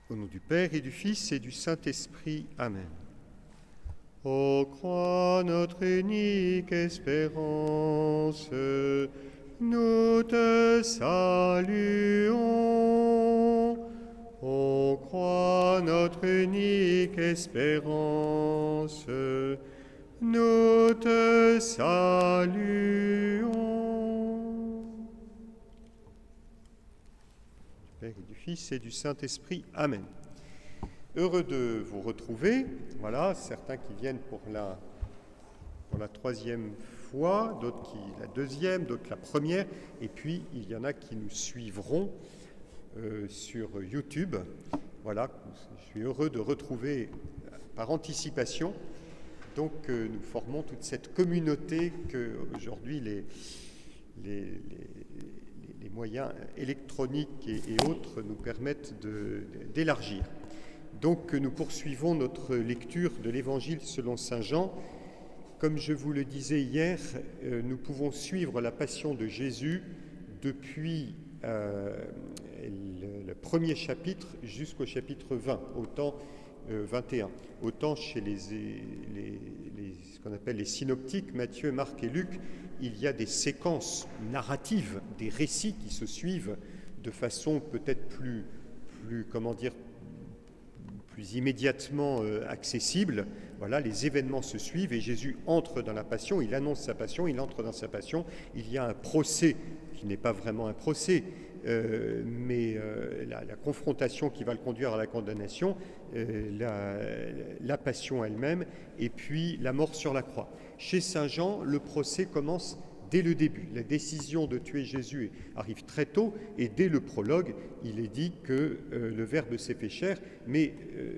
Au nom du Père et du Fils et du Saint-Esprit. Amen. Ô croix, notre unique espérance, nous te saluons. Ô croix, notre unique espérance, nous te saluons. Du Père et du Fils et du Saint-Esprit. Amen. Heureux de vous retrouver. Voilà, certains qui viennent pour la troisième fois, d'autres qui la deuxième, d'autres la première, et puis il y en a qui nous suivront sur YouTube. Voilà, je suis heureux de retrouver par anticipation. Donc nous formons toute cette communauté que aujourd'hui les moyens électroniques et autres nous permettent d'élargir. Donc nous poursuivons notre lecture de l'Évangile selon saint Jean. Comme je vous le disais hier, nous pouvons suivre la passion de Jésus depuis le premier chapitre jusqu'au chapitre 20, autant 21. Autant chez ce qu'on appelle les synoptiques, Matthieu, Marc et Luc, il y a des séquences narratives, des récits qui se suivent de façon peut-être plus immédiatement accessible. Voilà, les événements se suivent et Jésus entre dans la passion, il annonce sa passion, il entre dans sa passion. Il y a un procès qui n'est pas vraiment un procès, mais la confrontation qui va le conduire à la condamnation, la passion elle-même, et puis la mort sur la croix. Chez saint Jean, le procès commence dès le début. La décision de tuer Jésus arrive très tôt, et dès le prologue, il est dit que le Verbe s'est fait chair, mais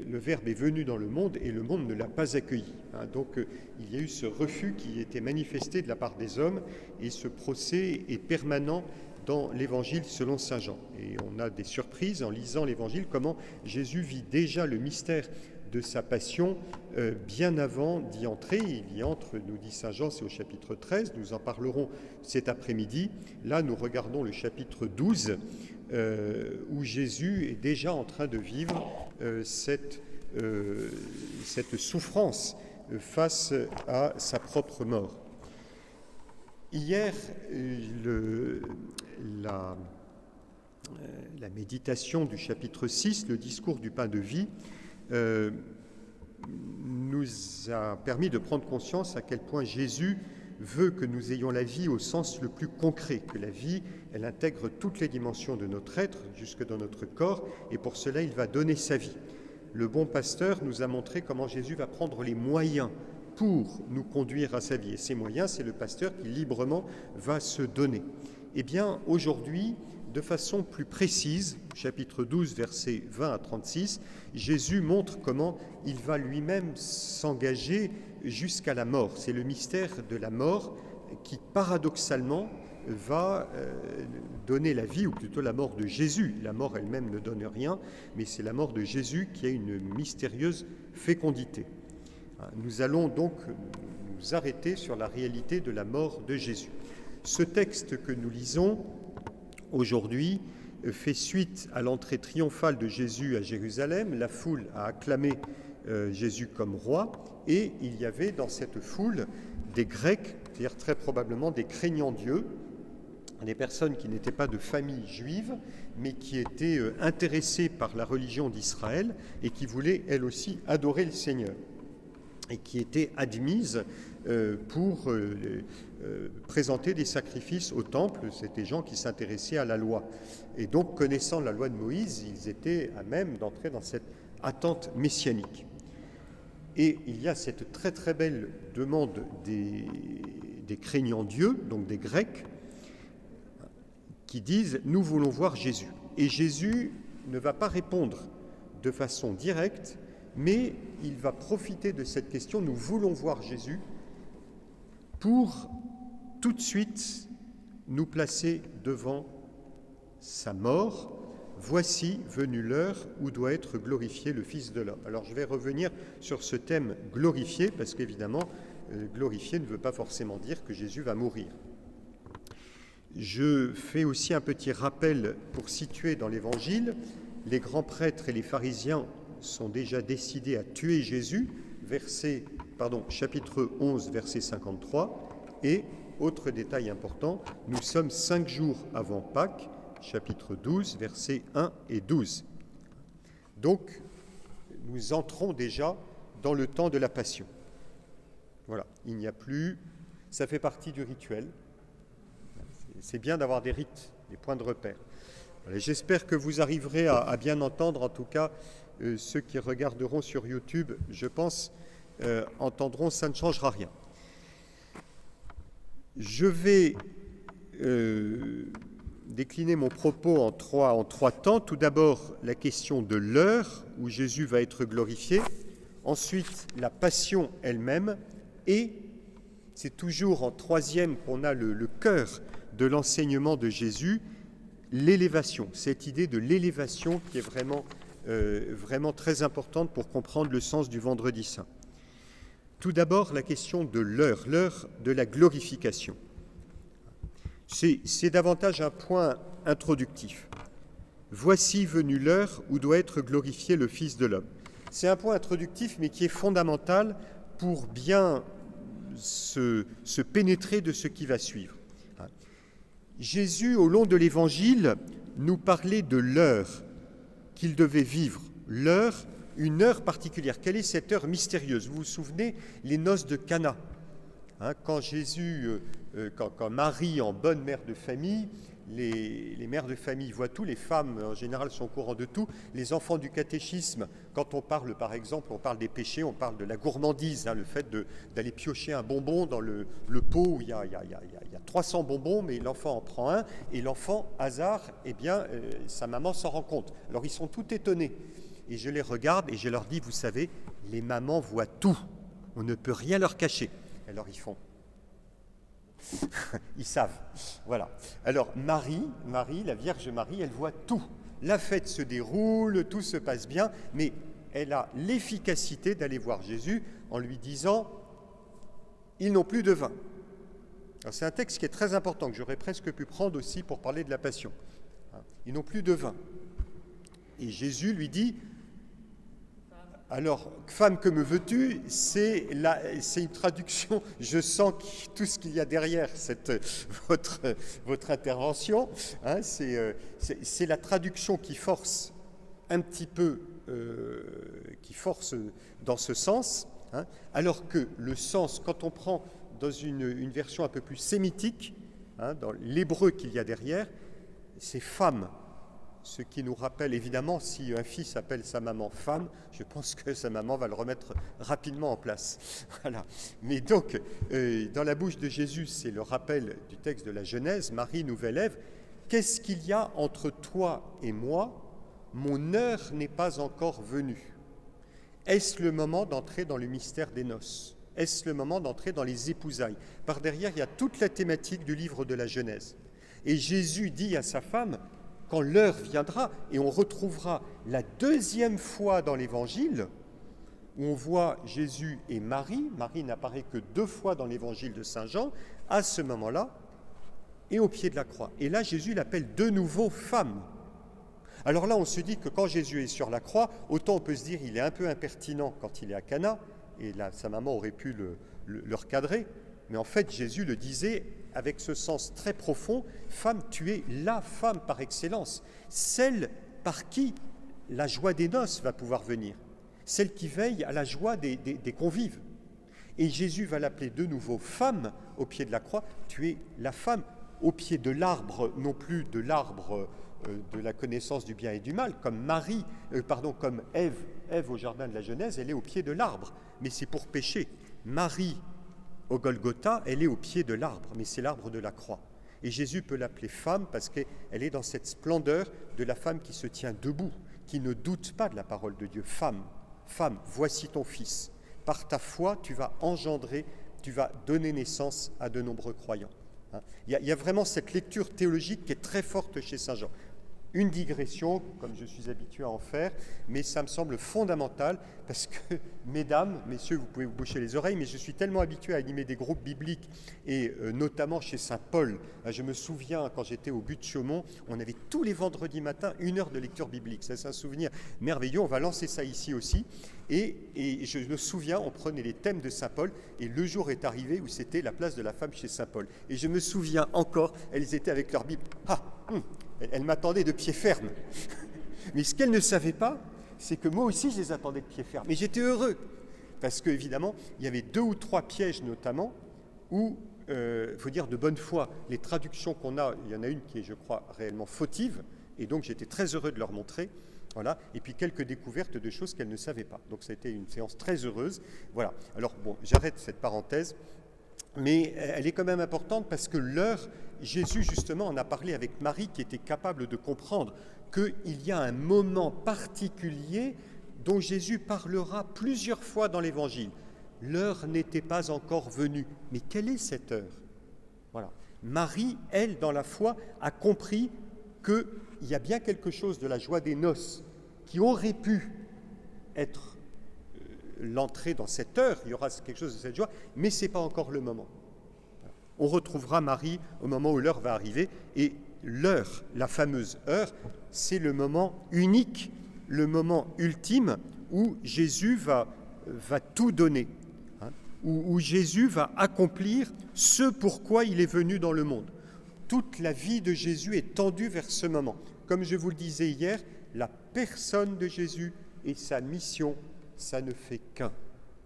le Verbe est venu dans le monde, et le monde ne l'a pas accueilli. Donc il y a eu ce refus qui était manifesté de la part des hommes, et ce procès est permanent dans l'Évangile selon saint Jean. Et on a des surprises en lisant l'Évangile, comment Jésus vit déjà le mystère de sa passion bien avant d'y entrer. Il y entre, nous dit saint Jean, c'est au chapitre 13, nous en parlerons cet après-midi. Là, nous regardons le chapitre 12, où Jésus est déjà en train de vivre cette souffrance face à sa propre mort. Hier, la méditation du chapitre 6, le discours du pain de vie, nous a permis de prendre conscience à quel point Jésus veut que nous ayons la vie au sens le plus concret, que la vie, elle intègre toutes les dimensions de notre être, jusque dans notre corps, et pour cela, il va donner sa vie. Le bon pasteur nous a montré comment Jésus va prendre les moyens pour nous conduire à sa vie. Et ces moyens, c'est le pasteur qui librement va se donner. Eh bien, aujourd'hui, de façon plus précise, chapitre 12, versets 20 à 36, Jésus montre comment il va lui-même s'engager jusqu'à la mort. C'est le mystère de la mort qui, paradoxalement, va donner la vie, ou plutôt la mort de Jésus. La mort elle-même ne donne rien, mais c'est la mort de Jésus qui a une mystérieuse fécondité. Nous allons donc nous arrêter sur la réalité de la mort de Jésus. Ce texte que nous lisons aujourd'hui fait suite à l'entrée triomphale de Jésus à Jérusalem. La foule a acclamé Jésus comme roi, et il y avait dans cette foule des Grecs, c'est-à-dire très probablement des craignants Dieu, des personnes qui n'étaient pas de famille juive, mais qui étaient intéressées par la religion d'Israël et qui voulaient, elles aussi, adorer le Seigneur, et qui étaient admises pour présenter des sacrifices au temple. C'était des gens qui s'intéressaient à la loi. Et donc, connaissant la loi de Moïse, ils étaient à même d'entrer dans cette attente messianique. Et il y a cette très très belle demande des craignants Dieu, donc des Grecs, qui disent « Nous voulons voir Jésus ». Et Jésus ne va pas répondre de façon directe, mais il va profiter de cette question « Nous voulons voir Jésus » pour tout de suite nous placer devant sa mort. Voici venue l'heure où doit être glorifié le Fils de l'homme. Alors je vais revenir sur ce thème glorifié, parce qu'évidemment, glorifié ne veut pas forcément dire que Jésus va mourir. Je fais aussi un petit rappel pour situer dans l'Évangile les grands prêtres et les pharisiens sont déjà décidés à tuer Jésus, chapitre 11, verset 53, et, autre détail important, nous sommes 5 jours avant Pâques, chapitre 12, versets 1 et 12. Donc, nous entrons déjà dans le temps de la Passion. Voilà, il n'y a plus... Ça fait partie du rituel. C'est bien d'avoir des rites, des points de repère. Voilà, j'espère que vous arriverez à bien entendre, en tout cas, ceux qui regarderont sur YouTube, je pense, entendront, ça ne changera rien. Je vais décliner mon propos en trois temps. Tout d'abord, la question de l'heure où Jésus va être glorifié. Ensuite, la passion elle-même. Et c'est toujours en troisième qu'on a le cœur de l'enseignement de Jésus, l'élévation. Cette idée de l'élévation qui est vraiment très importante pour comprendre le sens du Vendredi Saint. Tout d'abord, la question de l'heure de la glorification. C'est davantage un point introductif. Voici venue l'heure où doit être glorifié le Fils de l'homme. C'est un point introductif, mais qui est fondamental pour bien se pénétrer de ce qui va suivre. Jésus, au long de l'Évangile, nous parlait de l'heure qu'il devait vivre. L'heure, une heure particulière. Quelle est cette heure mystérieuse? Vous vous souvenez, les noces de Cana. Quand Marie, en bonne mère de famille, les mères de famille voient tout, les femmes en général sont au courant de tout. Les enfants du catéchisme, quand on parle par exemple, on parle des péchés, on parle de la gourmandise, le fait d'aller piocher un bonbon dans le pot où il y a 300 bonbons, mais l'enfant en prend un, et l'enfant, hasard, sa maman s'en rend compte. Alors ils sont tout étonnés. Et je les regarde et je leur dis, vous savez, les mamans voient tout. On ne peut rien leur cacher. Alors ils font. Ils savent. Voilà. Alors Marie, la Vierge Marie, elle voit tout. La fête se déroule, tout se passe bien, mais elle a l'efficacité d'aller voir Jésus en lui disant, ils n'ont plus de vin. Alors, c'est un texte qui est très important, que j'aurais presque pu prendre aussi pour parler de la Passion. Ils n'ont plus de vin. Et Jésus lui dit, alors, femme, que me veux-tu? C'est une traduction, je sens tout ce qu'il y a derrière votre intervention. C'est la traduction qui force un petit peu, qui force dans ce sens, alors que le sens, quand on prend dans une version un peu plus sémitique, dans l'hébreu qu'il y a derrière, c'est femme. Ce qui nous rappelle, évidemment, si un fils appelle sa maman femme, je pense que sa maman va le remettre rapidement en place. Voilà. Mais donc, dans la bouche de Jésus, c'est le rappel du texte de la Genèse, Marie, nouvelle Ève, qu'est-ce qu'il y a entre toi et moi? Mon heure n'est pas encore venue. Est-ce le moment d'entrer dans le mystère des noces? Est-ce le moment d'entrer dans les épousailles? Par derrière, il y a toute la thématique du livre de la Genèse. Et Jésus dit à sa femme, quand l'heure viendra, et on retrouvera la deuxième fois dans l'Évangile, où on voit Jésus et Marie n'apparaît que 2 fois dans l'Évangile de Saint Jean, à ce moment-là, et au pied de la croix. Et là, Jésus l'appelle de nouveau femme. Alors là, on se dit que quand Jésus est sur la croix, autant on peut se dire qu'il est un peu impertinent quand il est à Cana, et là, sa maman aurait pu le recadrer, mais en fait, Jésus le disait avec ce sens très profond, femme, tu es la femme par excellence, celle par qui la joie des noces va pouvoir venir, celle qui veille à la joie des convives. Et Jésus va l'appeler de nouveau femme au pied de la croix, tu es la femme au pied de l'arbre, non plus de l'arbre de la connaissance du bien et du mal, comme comme Ève au jardin de la Genèse, elle est au pied de l'arbre, mais c'est pour pécher. Marie, au Golgotha, elle est au pied de l'arbre, mais c'est l'arbre de la croix. Et Jésus peut l'appeler femme parce qu'elle est dans cette splendeur de la femme qui se tient debout, qui ne doute pas de la parole de Dieu. Femme, voici ton fils. Par ta foi, tu vas engendrer, tu vas donner naissance à de nombreux croyants. Il y a vraiment cette lecture théologique qui est très forte chez Saint Jean. une digression, comme je suis habitué à en faire, mais ça me semble fondamental parce que, mesdames, messieurs, vous pouvez vous boucher les oreilles, mais je suis tellement habitué à animer des groupes bibliques et notamment chez Saint Paul. Je me souviens, quand j'étais au but de Chaumont, on avait tous les vendredis matins 1 heure de lecture biblique. Ça, c'est un souvenir merveilleux. On va lancer ça ici aussi. Et je me souviens, on prenait les thèmes de Saint Paul et le jour est arrivé où c'était la place de la femme chez Saint Paul. Et je me souviens encore, elles étaient avec leur Bible. Elles m'attendaient de pied ferme. Mais ce qu'elles ne savaient pas, c'est que moi aussi, je les attendais de pied ferme. Mais j'étais heureux, parce qu'évidemment, il y avait 2 ou 3 pièges notamment, où, il faut dire de bonne foi, les traductions qu'on a, il y en a une qui est, je crois, réellement fautive, et donc j'étais très heureux de leur montrer. Voilà. Et puis quelques découvertes de choses qu'elles ne savaient pas. Donc ça a été une séance très heureuse. Voilà. Alors bon, j'arrête cette parenthèse. Mais elle est quand même importante parce que Jésus justement en a parlé avec Marie qui était capable de comprendre qu'il y a un moment particulier dont Jésus parlera plusieurs fois dans l'Évangile. L'heure n'était pas encore venue. Mais quelle est cette heure ? Voilà. Marie, elle, dans la foi, a compris qu'il y a bien quelque chose de la joie des noces qui aurait pu être l'entrée dans cette heure, il y aura quelque chose de cette joie, mais ce n'est pas encore le moment. On retrouvera Marie au moment où l'heure va arriver, et l'heure, la fameuse heure, c'est le moment unique, le moment ultime où Jésus va tout donner, où Jésus va accomplir ce pourquoi il est venu dans le monde. Toute la vie de Jésus est tendue vers ce moment. Comme je vous le disais hier, la personne de Jésus et sa mission, ça ne fait qu'un.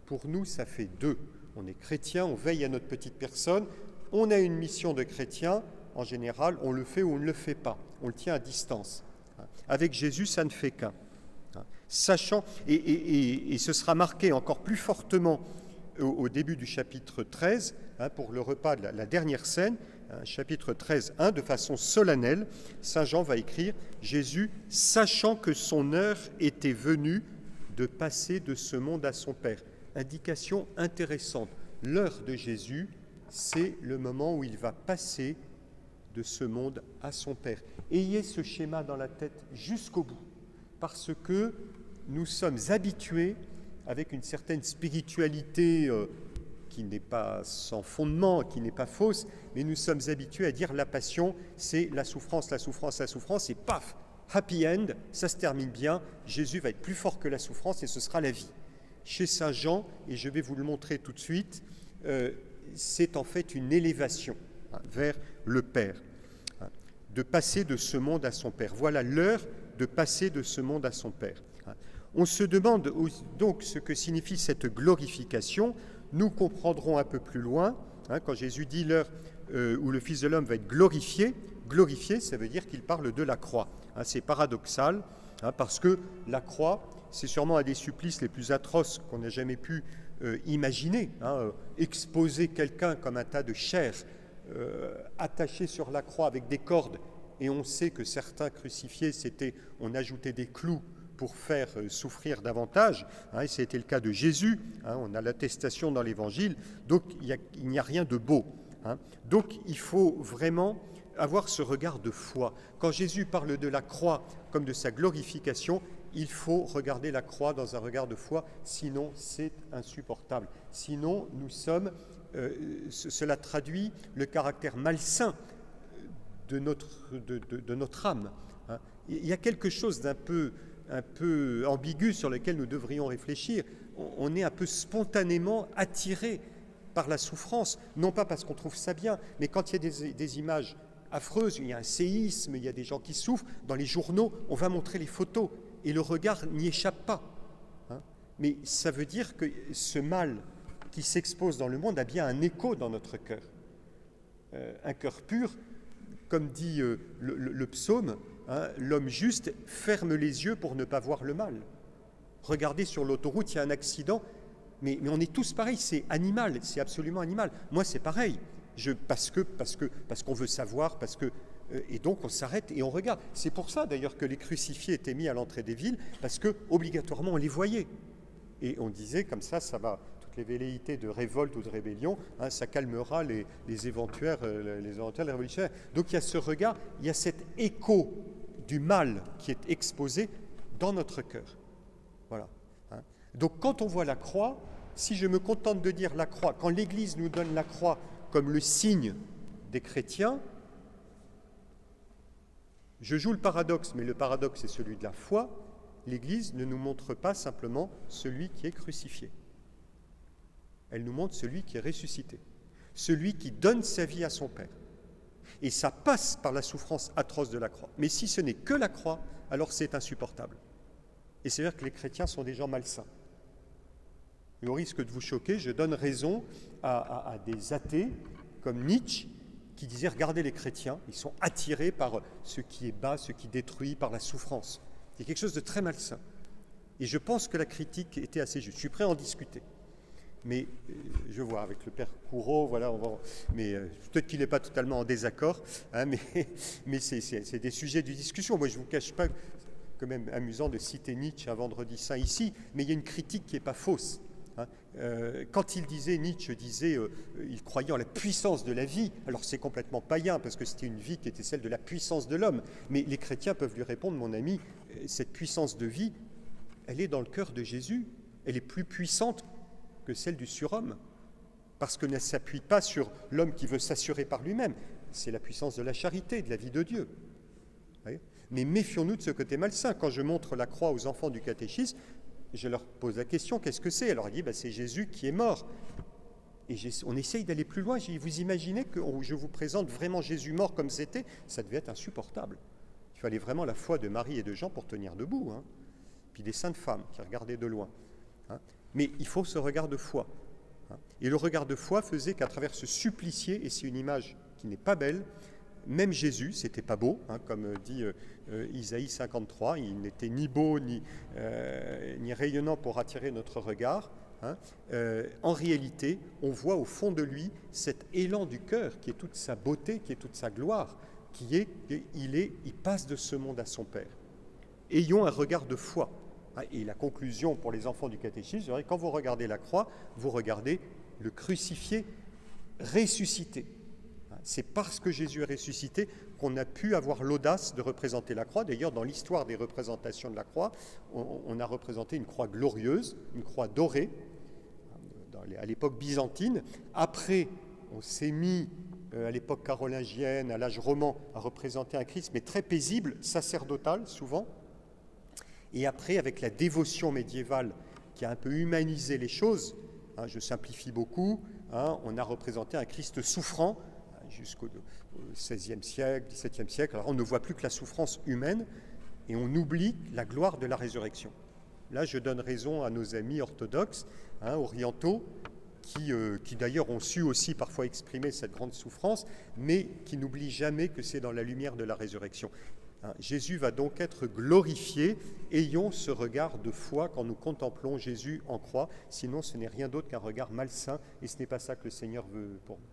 Pour nous, ça fait 2. On est chrétien, on veille à notre petite personne, on a une mission de chrétien, en général, on le fait ou on ne le fait pas, on le tient à distance. Avec Jésus, ça ne fait qu'un. Sachant, et ce sera marqué encore plus fortement au début du chapitre 13, pour le repas de la dernière scène, chapitre 13, 1, de façon solennelle, Saint Jean va écrire « Jésus, sachant que son heure était venue, de passer de ce monde à son Père. » Indication intéressante. L'heure de Jésus, c'est le moment où il va passer de ce monde à son Père. Ayez ce schéma dans la tête jusqu'au bout, parce que nous sommes habitués, avec une certaine spiritualité qui n'est pas sans fondement, qui n'est pas fausse, mais nous sommes habitués à dire la passion, c'est la souffrance, la souffrance, la souffrance, et paf, happy end, ça se termine bien, Jésus va être plus fort que la souffrance et ce sera la vie. Chez Saint Jean, et je vais vous le montrer tout de suite, c'est en fait une élévation vers le Père, de passer de ce monde à son Père. Voilà l'heure de passer de ce monde à son Père. On se demande donc ce que signifie cette glorification. Nous comprendrons un peu plus loin, quand Jésus dit l'heure où le Fils de l'homme va être glorifié. Glorifié, ça veut dire qu'il parle de la croix. C'est paradoxal, parce que la croix, c'est sûrement un des supplices les plus atroces qu'on n'a jamais pu imaginer. Exposer quelqu'un comme un tas de chair attaché sur la croix avec des cordes, et on sait que certains crucifiés, on ajoutait des clous pour faire souffrir davantage, et c'était le cas de Jésus, on a l'attestation dans l'Évangile, donc il n'y a rien de beau. Donc il faut vraiment avoir ce regard de foi. Quand Jésus parle de la croix comme de sa glorification, il faut regarder la croix dans un regard de foi, sinon c'est insupportable. Sinon, cela traduit le caractère malsain de notre âme. Il y a quelque chose d'un peu ambigu sur lequel nous devrions réfléchir. On est un peu spontanément attiré par la souffrance, non pas parce qu'on trouve ça bien, mais quand il y a des images affreuses, il y a un séisme, il y a des gens qui souffrent, dans les journaux, on va montrer les photos, et le regard n'y échappe pas. Mais ça veut dire que ce mal qui s'expose dans le monde a bien un écho dans notre cœur. Un cœur pur, comme dit le psaume, l'homme juste ferme les yeux pour ne pas voir le mal. Regardez sur l'autoroute, il y a un accident, mais on est tous pareils, c'est animal, c'est absolument animal. Moi, c'est pareil, parce qu'on veut savoir, et donc on s'arrête et on regarde. C'est pour ça d'ailleurs que les crucifiés étaient mis à l'entrée des villes, parce que obligatoirement on les voyait. Et on disait comme ça va, toutes les velléités de révolte ou de rébellion, ça calmera les éventuels révolutionnaires. Donc il y a ce regard, il y a cet écho du mal qui est exposé dans notre cœur. Voilà. Donc quand on voit la croix, si je me contente de dire la croix, quand l'Église nous donne la croix comme le signe des chrétiens, je joue le paradoxe, mais le paradoxe est celui de la foi. L'Église ne nous montre pas simplement celui qui est crucifié. Elle nous montre celui qui est ressuscité, celui qui donne sa vie à son Père. Et ça passe par la souffrance atroce de la croix. Mais si ce n'est que la croix, alors c'est insupportable. Et c'est-à-dire que les chrétiens sont des gens malsains. Et au risque de vous choquer, je donne raison à des athées comme Nietzsche, qui disait « Regardez les chrétiens, ils sont attirés par ce qui est bas, ce qui détruit, par la souffrance. » C'est quelque chose de très malsain. Et je pense que la critique était assez juste. Je suis prêt à en discuter. Mais je vois avec le père Courreau, voilà, mais peut-être qu'il n'est pas totalement en désaccord, hein, mais c'est des sujets de discussion. Moi, je ne vous cache pas, c'est quand même amusant de citer Nietzsche un vendredi saint ici, mais il y a une critique qui n'est pas fausse. Hein. Quand Nietzsche disait, il croyait en la puissance de la vie, alors c'est complètement païen, parce que c'était une vie qui était celle de la puissance de l'homme, mais les chrétiens peuvent lui répondre, mon ami, cette puissance de vie, elle est dans le cœur de Jésus, elle est plus puissante que celle du surhomme, parce qu'elle ne s'appuie pas sur l'homme qui veut s'assurer par lui-même, c'est la puissance de la charité, de la vie de Dieu. Mais méfions-nous de ce côté malsain. Quand je montre la croix aux enfants du catéchisme, je leur pose la question, qu'est-ce que c'est? Alors il dit, c'est Jésus qui est mort. Et on essaye d'aller plus loin. Vous imaginez que je vous présente vraiment Jésus mort comme c'était? Ça devait être insupportable. Il fallait vraiment la foi de Marie et de Jean pour tenir debout. Hein. Puis des saintes femmes qui regardaient de loin. Hein. Mais il faut ce regard de foi. Hein. Et le regard de foi faisait qu'à travers ce supplicié, et c'est une image qui n'est pas belle, même Jésus, c'était pas beau, hein, comme dit Isaïe 53, il n'était ni beau ni rayonnant pour attirer notre regard. Hein. En réalité, on voit au fond de lui cet élan du cœur qui est toute sa beauté, qui est toute sa gloire, qui est il passe de ce monde à son Père. Ayons un regard de foi. Hein. Et la conclusion pour les enfants du catéchisme, c'est quand vous regardez la croix, vous regardez le crucifié ressuscité. C'est parce que Jésus est ressuscité qu'on a pu avoir l'audace de représenter la croix. D'ailleurs, dans l'histoire des représentations de la croix, on a représenté une croix glorieuse, une croix dorée, à l'époque byzantine. Après, on s'est mis, à l'époque carolingienne, à l'âge roman, à représenter un Christ, mais très paisible, sacerdotal souvent. Et après, avec la dévotion médiévale qui a un peu humanisé les choses, hein, je simplifie beaucoup, hein, on a représenté un Christ souffrant, jusqu'au XVIe siècle, XVIIe siècle. Alors on ne voit plus que la souffrance humaine et on oublie la gloire de la résurrection. Là, je donne raison à nos amis orthodoxes, hein, orientaux, qui d'ailleurs ont su aussi parfois exprimer cette grande souffrance, mais qui n'oublient jamais que c'est dans la lumière de la résurrection. Hein, Jésus va donc être glorifié. Ayons ce regard de foi quand nous contemplons Jésus en croix, sinon ce n'est rien d'autre qu'un regard malsain et ce n'est pas ça que le Seigneur veut pour nous.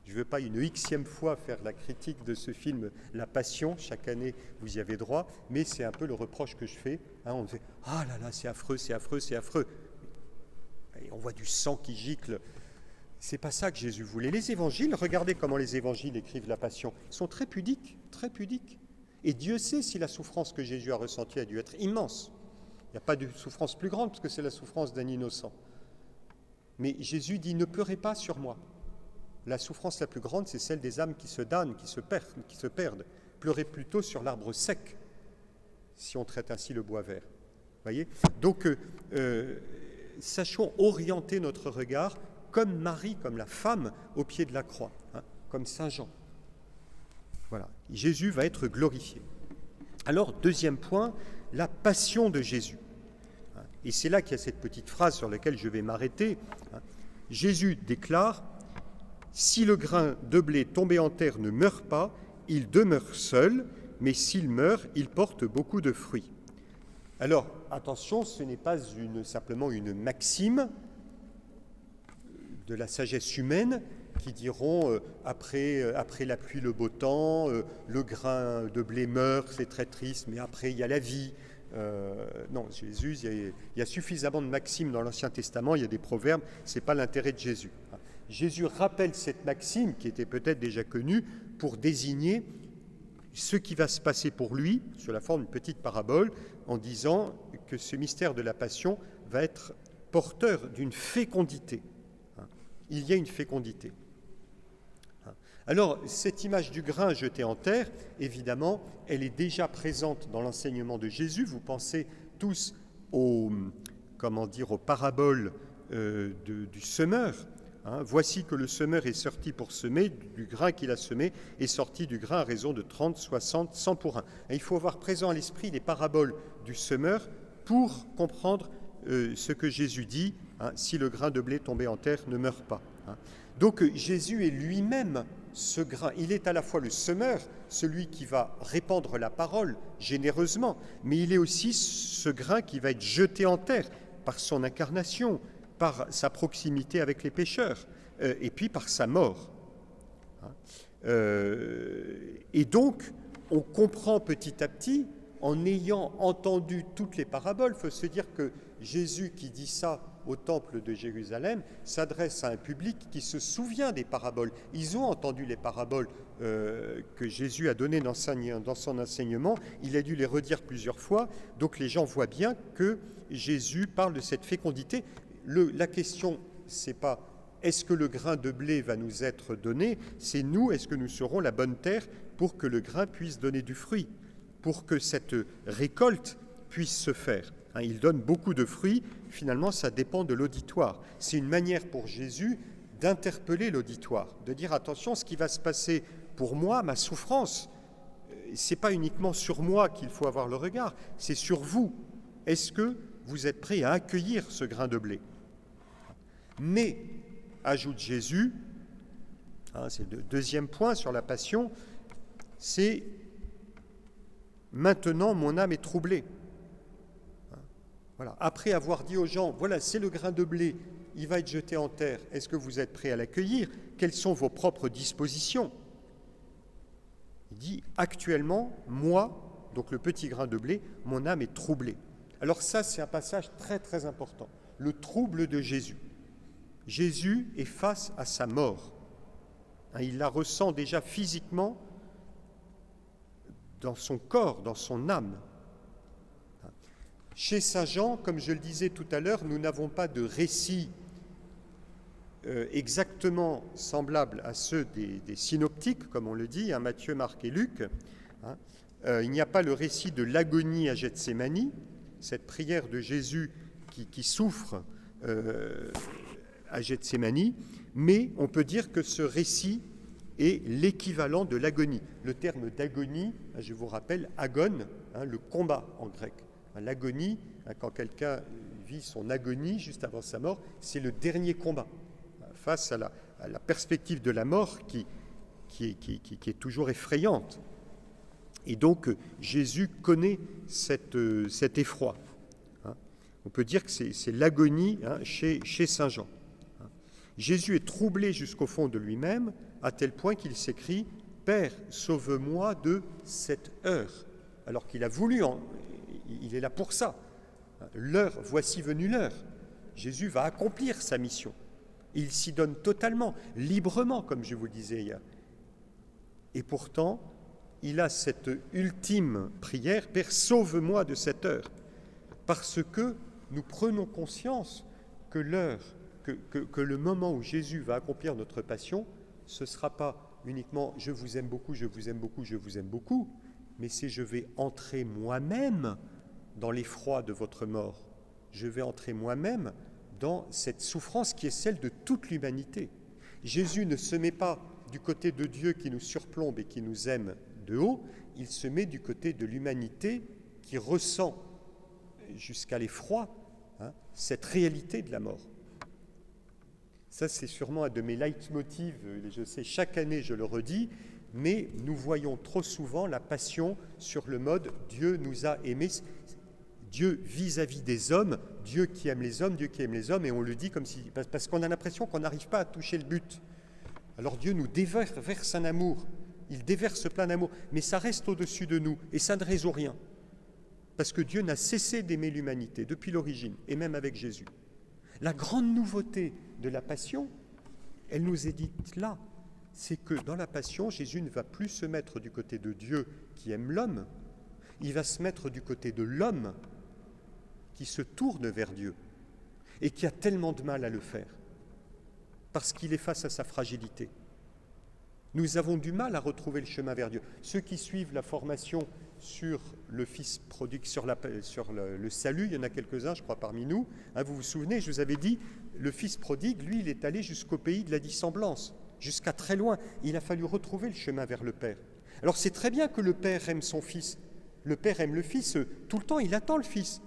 Je ne veux pas une xème fois faire la critique de ce film La Passion, chaque année vous y avez droit, mais c'est un peu le reproche que je fais. Hein, on fait « Ah là là, c'est affreux, c'est affreux, c'est affreux ». Et on voit du sang qui gicle. C'est pas ça que Jésus voulait. Les évangiles, regardez comment les évangiles écrivent la Passion. Ils sont très pudiques, très pudiques. Et Dieu sait si la souffrance que Jésus a ressentie a dû être immense. Il n'y a pas de souffrance plus grande parce que c'est la souffrance d'un innocent. Mais Jésus dit « Ne pleurez pas sur moi ». La souffrance la plus grande, c'est celle des âmes qui se damnent, qui se perdent. Pleurez plutôt sur l'arbre sec, si on traite ainsi le bois vert. Voyez ? Donc, sachons orienter notre regard comme Marie, comme la femme, au pied de la croix, hein, comme Saint Jean. Voilà. Jésus va être glorifié. Alors, deuxième point, la passion de Jésus. Et c'est là qu'il y a cette petite phrase sur laquelle je vais m'arrêter. Jésus déclare: si le grain de blé tombé en terre ne meurt pas, il demeure seul, mais s'il meurt, il porte beaucoup de fruits. Alors, attention, ce n'est pas simplement une maxime de la sagesse humaine qui diront après la pluie, le beau temps, le grain de blé meurt, c'est très triste, mais après il y a la vie. Non, Jésus, il y a suffisamment de maximes dans l'Ancien Testament, il y a des proverbes, ce n'est pas l'intérêt de Jésus. Jésus rappelle cette maxime, qui était peut-être déjà connue, pour désigner ce qui va se passer pour lui, sous la forme d'une petite parabole, en disant que ce mystère de la passion va être porteur d'une fécondité. Il y a une fécondité. Alors, cette image du grain jeté en terre, évidemment, elle est déjà présente dans l'enseignement de Jésus. Vous pensez tous aux paraboles du semeur. Voici que le semeur est sorti pour semer, du grain qu'il a semé est sorti du grain à raison de 30, 60, 100 pour 1. Et il faut avoir présent à l'esprit les paraboles du semeur pour comprendre ce que Jésus dit, si le grain de blé tombé en terre ne meurt pas. Donc Jésus est lui-même ce grain. Il est à la fois le semeur, celui qui va répandre la parole généreusement, mais il est aussi ce grain qui va être jeté en terre par son incarnation, par sa proximité avec les pécheurs, et puis par sa mort. Et donc, on comprend petit à petit, en ayant entendu toutes les paraboles, il faut se dire que Jésus qui dit ça au temple de Jérusalem s'adresse à un public qui se souvient des paraboles. Ils ont entendu les paraboles que Jésus a données dans son enseignement. Il a dû les redire plusieurs fois. Donc les gens voient bien que Jésus parle de cette fécondité. La question, c'est pas est-ce que le grain de blé va nous être donné, c'est nous, est-ce que nous serons la bonne terre pour que le grain puisse donner du fruit, pour que cette récolte puisse se faire. Il donne beaucoup de fruits, finalement ça dépend de l'auditoire. C'est une manière pour Jésus d'interpeller l'auditoire, de dire attention, ce qui va se passer pour moi, ma souffrance, c'est pas uniquement sur moi qu'il faut avoir le regard, c'est sur vous. Est-ce que vous êtes prêts à accueillir ce grain de blé ? Mais, ajoute Jésus, c'est le deuxième point sur la passion, c'est maintenant mon âme est troublée. Voilà. Après avoir dit aux gens, voilà, c'est le grain de blé, il va être jeté en terre, est-ce que vous êtes prêts à l'accueillir ? Quelles sont vos propres dispositions ? Il dit, actuellement, moi, donc le petit grain de blé, mon âme est troublée. Alors ça, c'est un passage très très important, le trouble de Jésus. Jésus est face à sa mort. Il la ressent déjà physiquement dans son corps, dans son âme. Chez saint Jean, comme je le disais tout à l'heure, nous n'avons pas de récit exactement semblable à ceux des synoptiques, comme on le dit, Matthieu, Marc et Luc. Il n'y a pas le récit de l'agonie à Gethsémani, cette prière de Jésus qui souffre à Gethsémani, mais on peut dire que ce récit est l'équivalent de l'agonie. Le terme d'agonie, je vous rappelle, agone, le combat en grec. L'agonie, quand quelqu'un vit son agonie juste avant sa mort, c'est le dernier combat face à la perspective de la mort qui est toujours effrayante. Et donc Jésus connaît cet effroi. On peut dire que c'est l'agonie chez saint Jean. Jésus est troublé jusqu'au fond de lui-même, à tel point qu'il s'écrie « Père, sauve-moi de cette heure », alors qu'il a voulu, il est là pour ça. L'heure, voici venue l'heure. Jésus va accomplir sa mission. Il s'y donne totalement, librement, comme je vous le disais hier. Et pourtant, il a cette ultime prière, « Père, sauve-moi de cette heure », parce que nous prenons conscience que l'heure, que le moment où Jésus va accomplir notre passion, ce ne sera pas uniquement « je vous aime beaucoup, je vous aime beaucoup, je vous aime beaucoup », mais c'est « je vais entrer moi-même dans l'effroi de votre mort. Je vais entrer moi-même dans cette souffrance qui est celle de toute l'humanité. » Jésus ne se met pas du côté de Dieu qui nous surplombe et qui nous aime de haut, il se met du côté de l'humanité qui ressent jusqu'à l'effroi cette réalité de la mort. Ça, c'est sûrement un de mes leitmotivs, je sais, chaque année je le redis, mais nous voyons trop souvent la passion sur le mode « Dieu nous a aimés », Dieu vis-à-vis des hommes, Dieu qui aime les hommes, Dieu qui aime les hommes, et on le dit comme si, parce qu'on a l'impression qu'on n'arrive pas à toucher le but. Alors Dieu nous déverse un amour, il déverse plein d'amour, mais ça reste au-dessus de nous, et ça ne résout rien. Parce que Dieu n'a cessé d'aimer l'humanité depuis l'origine, et même avec Jésus. La grande nouveauté de la passion, elle nous est dite là, c'est que dans la Passion, Jésus ne va plus se mettre du côté de Dieu qui aime l'homme, il va se mettre du côté de l'homme qui se tourne vers Dieu et qui a tellement de mal à le faire, parce qu'il est face à sa fragilité. Nous avons du mal à retrouver le chemin vers Dieu. Ceux qui suivent la formation sur le Fils prodigue, sur le salut, il y en a quelques-uns, je crois, parmi nous. Vous vous souvenez, je vous avais dit, le Fils prodigue, lui, il est allé jusqu'au pays de la dissemblance, jusqu'à très loin. Il a fallu retrouver le chemin vers le Père. Alors c'est très bien que le Père aime son Fils. Le Père aime le Fils. Tout le temps, il attend le Fils.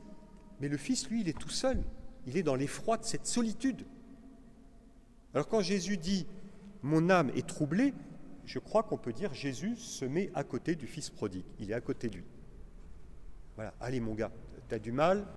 Mais le Fils, lui, il est tout seul. Il est dans l'effroi de cette solitude. Alors quand Jésus dit « Mon âme est troublée », je crois qu'on peut dire Jésus se met à côté du Fils prodigue. Il est à côté de lui. Voilà, allez mon gars, t'as du mal,